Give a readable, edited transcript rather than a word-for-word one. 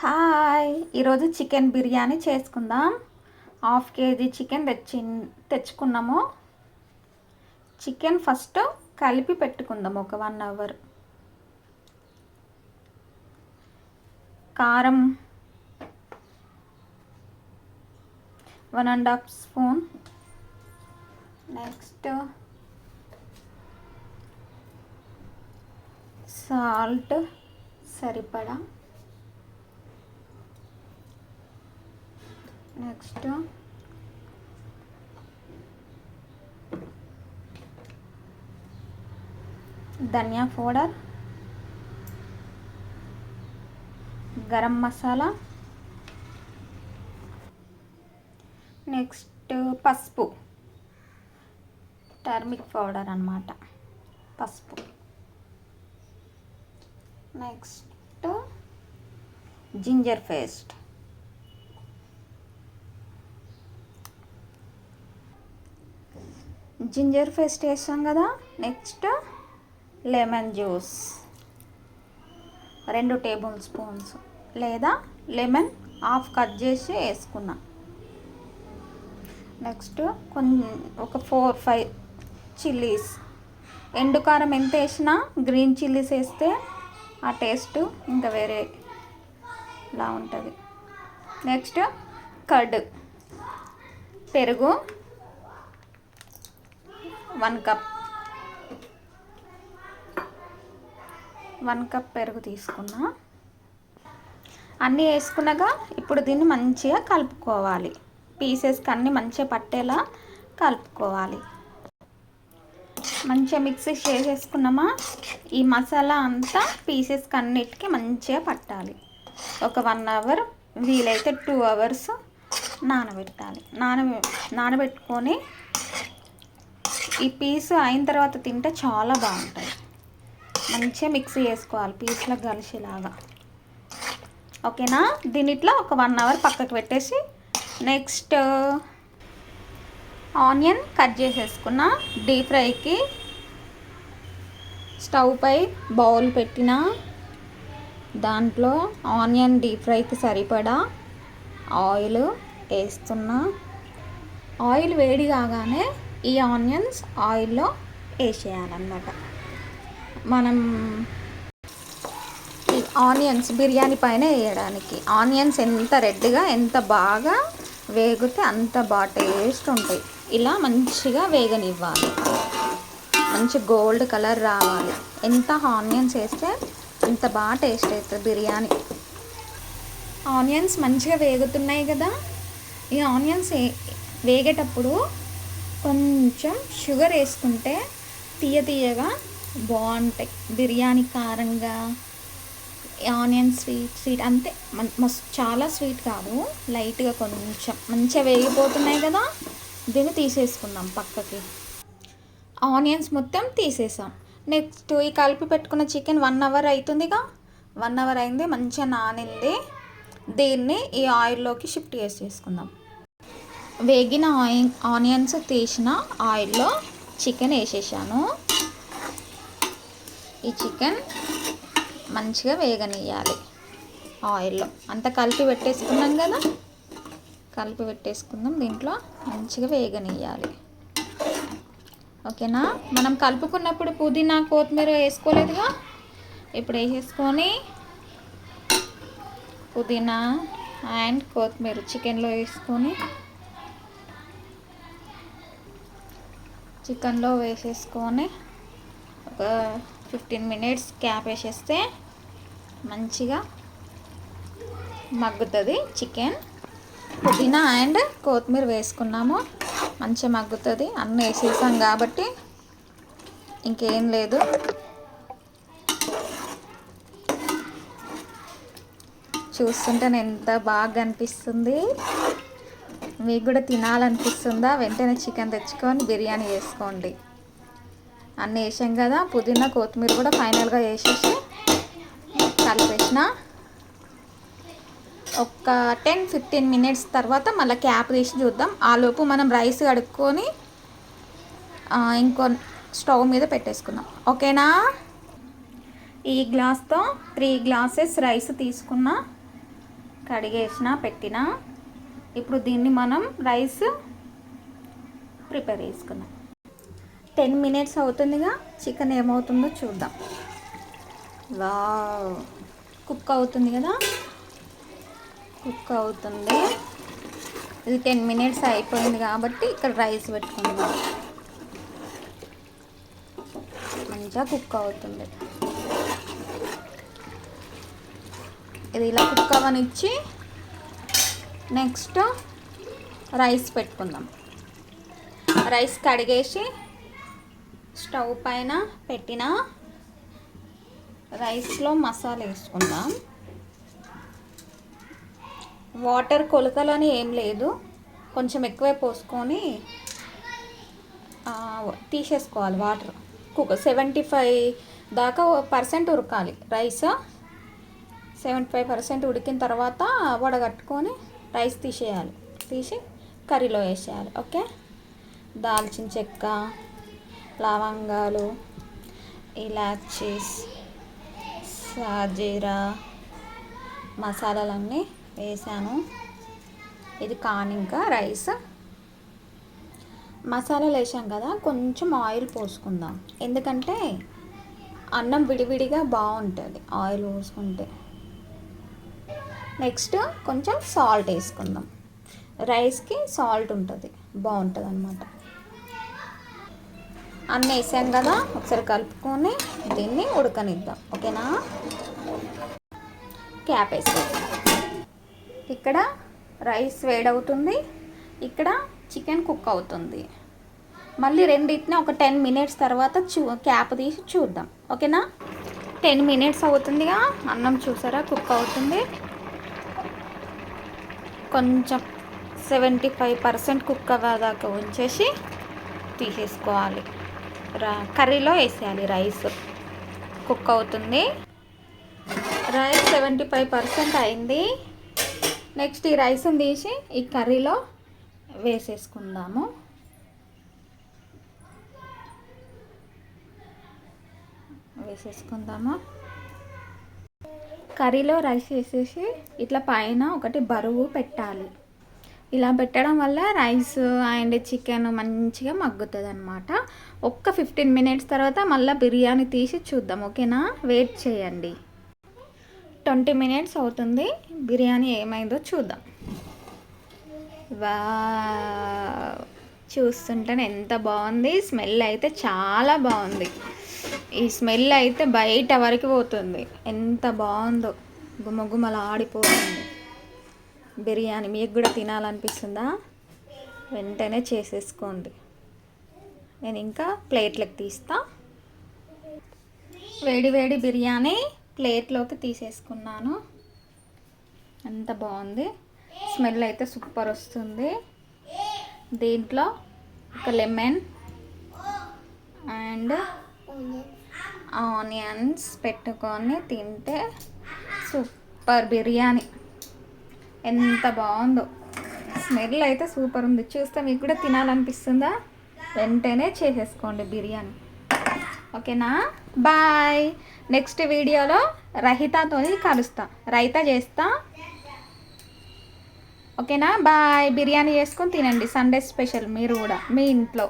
Hi, ఈరోజు chicken biryani చేసుకుందాం. Half KG chicken తెచ్చుకున్నాము. చికెన్ ఫస్ట్ కలిపి పెట్టుకుందాం ఒక 1 అవర్. కారం 1.5 స్పూన్. నెక్స్ట్ సాల్ట్ సరిపడా. నెక్స్ట్ ధనియా పౌడర్, గరం మసాలా, నెక్స్ట్ పసుపు, టర్మిక్ పౌడర్ అన్నమాట, పసుపు. Next ginger paste. Ginger paste వేసాం కదా. Next lemon juice 2 tablespoons, లేదా లెమన్ హాఫ్ కట్ చేసి వేసుకున్నా. నెక్స్ట్ ఒక 4-5 చిల్లీస్. ఎండు కారం ఎంత వేసినా గ్రీన్ చిల్లీస్ వేస్తే ఆ టేస్ట్ ఇంకా వేరేలా ఉంటుంది. నెక్స్ట్ కర్డ్, పెరుగు 1 కప్ పెరుగు తీసుకున్నా. అన్నీ వేసుకున్నాక ఇప్పుడు దీన్ని మంచిగా కలుపుకోవాలి. పీసెస్కి అన్నీ మంచిగా పట్టేలా కలుపుకోవాలి. మంచిగా మిక్సీ చేసేసుకున్నామా. ఈ మసాలా అంతా పీసెస్కి అన్నిటికీ మంచిగా పట్టాలి. ఒక 1 అవర్, వీలైతే 2 అవర్స్ నానబెట్టాలి. నానబెట్టుకొని ఈ పీసు అయిన తర్వాత తింటే చాలా బాగుంటుంది. మంచిగా మిక్సీ చేసుకోవాలి పీస్లకు కలిసేలాగా. ఓకేనా. దీని ఇట్లా ఒక 1 అవర్ పక్కకు పెట్టేసి నెక్స్ట్ ఆనియన్ కట్ చేసేసుకున్న. డీప్ ఫ్రైకి స్టవ్ పై బౌల్ పెట్టిన, దాంట్లో ఆనియన్ డీప్ ఫ్రైకి సరిపడా ఆయిల్ వేస్తున్నా. ఆయిల్ వేడి కాగానే ఈ ఆనియన్స్ ఆయిల్లో వేసేయాలన్నమాట. మనం ఈ ఆనియన్స్ బిర్యానీ పైన వేయడానికి. ఆనియన్స్ ఎంత రెడ్గా ఎంత బాగా వేగితే అంత బాగా టేస్ట్ ఉంటాయి. ఇలా మంచిగా వేగనివ్వాలి. మంచి గోల్డ్ కలర్ రావాలి. ఎంత ఆనియన్స్ వేస్తే అంత బాగా టేస్ట్ అవుతుంది బిర్యానీ. ఆనియన్స్ మంచిగా వేగుతున్నాయి కదా. ఈ ఆనియన్స్ వేగేటప్పుడు కొంచెం షుగర్ వేసుకుంటే తీయగా బాగుంటాయి బిర్యానీ. కారంగా ఆనియన్ స్వీట్ అంతే, మస్తు చాలా స్వీట్ కాదు, లైట్గా కొంచెం. మంచిగా వేగిపోతున్నాయి కదా. దీన్ని తీసేసుకుందాం పక్కకి. ఆనియన్స్ మొత్తం తీసేసాం. నెక్స్ట్ ఈ కలిపి పెట్టుకున్న చికెన్ 1 అవర్ అవుతుందిగా. 1 అవర్ అయింది, మంచిగా నానింది. దీన్ని ఈ ఆయిల్లోకి షిఫ్ట్ చేసేసుకుందాం. వేగిన ఆనియన్స్ తీసిన ఆయిల్లో చికెన్ వేసేసాను. ఈ చికెన్ మంచిగా వేగనియ్యాలి ఆయిల్లో. అంతా కలిపి పెట్టేసుకున్నాం కదా. కలిపి పెట్టేసుకుందాం. దీంట్లో మంచిగా వేగనియ్యాలి. ఓకేనా. మనం కలుపుకున్నప్పుడు పుదీనా కొత్తిమీర వేసుకోలేదుగా. ఇప్పుడు వేసేసుకొని పుదీనా అండ్ కొత్తిమీర చికెన్లో వేసుకొని చికెన్లో వేసేసుకొని ఒక 15 మినిట్స్ క్యాప్ వేసేస్తే మంచిగా మగ్గుతుంది చికెన్. పుదీనా అండ్ కొత్తిమీర వేసుకున్నాము, మంచిగా మగ్గుతుంది. అన్నీ వేసేసాం కాబట్టి ఇంకేం లేదు. చూస్తుంటే ఎంత బాగా అనిపిస్తుంది. మీకు కూడా తినాలనిపిస్తుందా? వెంటనే చికెన్ తెచ్చుకొని బిర్యానీ చేసుకోండి. అన్నీ వేసాం కదా. పుదీనా కొత్తిమీర కూడా ఫైనల్గా వేసేసి కలిపేసిన. ఒక 10-15 మినిట్స్ తర్వాత మళ్ళీ క్యాప్ తీసి చూద్దాం. ఆలోపు మనం రైస్ కడుక్కొని ఇంకో స్టవ్ మీద పెట్టేసుకుందాం. ఓకేనా. ఈ గ్లాస్తో 3 గ్లాసెస్ రైస్ తీసుకున్నా. కడిగేసిన పెట్టిన. ఇప్పుడు దీన్ని మనం రైస్ ప్రిపేర్ చేసుకుందాం. 10 minutes అవుతుందిగా. చికెన్ ఏమవుతుందో చూద్దాం. వావ్, కుక్ అవుతుంది కదా, కుక్ అవుతుంది. ఇది 10 minutes అయిపోయింది కాబట్టి ఇక్కడ రైస్ పెట్టుకుందాం. మంచిగా కుక్ అవుతుంది. ఇది ఇలా కుక్ అవ్వనిచ్చి నెక్స్ట్ రైస్ పెట్టుకుందాం. రైస్ కడిగేసి స్టవ్ పైన పెట్టిన. రైస్లో మసాలా వేసుకుందాం. వాటర్ కొలతలని ఏం లేదు, కొంచెం ఎక్కువే పోసుకొని తీసేసుకోవాలి వాటర్. 75 దాకా % ఉడకాలి రైస్. 75% ఉడికిన తర్వాత వడగట్టుకొని రైస్ తీసేయాలి. తీసి కర్రీలో వేసేయాలి. ఓకే. దాల్చిన చెక్క, లవంగాలు, ఇలాచీస్, సాజీరా మసాలాలన్నీ వేసాను. ఇది కాని ఇంకా రైస్ మసాలాలు వేసాం కదా, కొంచెం ఆయిల్ పోసుకుందాం. ఎందుకంటే అన్నం విడివిడిగా బాగుంటుంది ఆయిల్ పోసుకుంటే. నెక్స్ట్ కొంచెం సాల్ట్ వేసుకుందాం. రైస్కి సాల్ట్ ఉంటుంది, బాగుంటుంది అన్నమాట. అన్నీ వేసాం కదా, ఒకసారి కలుపుకొని దీన్ని ఉడకనిద్దాం. ఓకేనా. క్యాప్ వేసేద్దాం. ఇక్కడ రైస్ వేడవుతుంది, ఇక్కడ చికెన్ కుక్ అవుతుంది. మళ్ళీ రెండింటిని ఒక 10 minutes తర్వాత క్యాప్ తీసి చూద్దాం. ఓకేనా. 10 minutes అవుతుందిగా. అన్నం చూసారా కుక్ అవుతుంది. కొంచెం 75% కుక్ అవ్వదాకా ఉంచేసి తీసేసుకోవాలి. కర్రీలో వేసేయాలి. రైస్ కుక్ అవుతుంది. రైస్ 75% అయింది. నెక్స్ట్ ఈ రైస్ని తీసి ఈ కర్రీలో వేసేసుకుందాము. కర్రీలో రైస్ వేసేసి ఇట్లా పైన ఒకటి బరువు పెట్టాలి. ఇలా పెట్టడం వల్ల రైస్ అండ్ చికెన్ మంచిగా మగ్గుతుంది అన్నమాట. ఒక్క 15 minutes తర్వాత మళ్ళీ బిర్యానీ తీసి చూద్దాం. ఓకేనా. వెయిట్ చేయండి. 20 minutes అవుతుంది. బిర్యానీ ఏమైందో చూద్దాం. చూస్తుంటేనే ఎంత బాగుంది. స్మెల్ అయితే చాలా బాగుంది. ఈ స్మెల్ అయితే బయట వరకు పోతుంది. ఎంత బాగుందో, గుమగుమలా ఆడిపోతుంది బిర్యానీ. మీకు కూడా తినాలనిపిస్తుందా? వెంటనే చేసేసుకోండి. నేను ఇంకా ప్లేట్లకు తీస్తా. వేడి వేడి బిర్యానీ ప్లేట్లోకి తీసేసుకున్నాను. ఎంత బాగుంది. స్మెల్ అయితే సూపర్ వస్తుంది. దీంట్లో ఒక లెమన్ అండ్ ఆనియన్స్ పెట్టుకొని తింటే సూపర్ బిర్యానీ. ఎంత బాగుందో, స్మెల్ అయితే సూపర్ ఉంది. చూస్తే మీకు కూడా తినాలనిపిస్తుందా? వెంటనే చేసేసుకోండి బిర్యానీ. ఓకేనా. బాయ్. నెక్స్ట్ వీడియోలో రైతాతో కలుస్తా, రైతా చేస్తా. ఓకేనా. బాయ్. బిర్యానీ చేసుకొని తినండి. సండే స్పెషల్ మీరు కూడా మీ ఇంట్లో.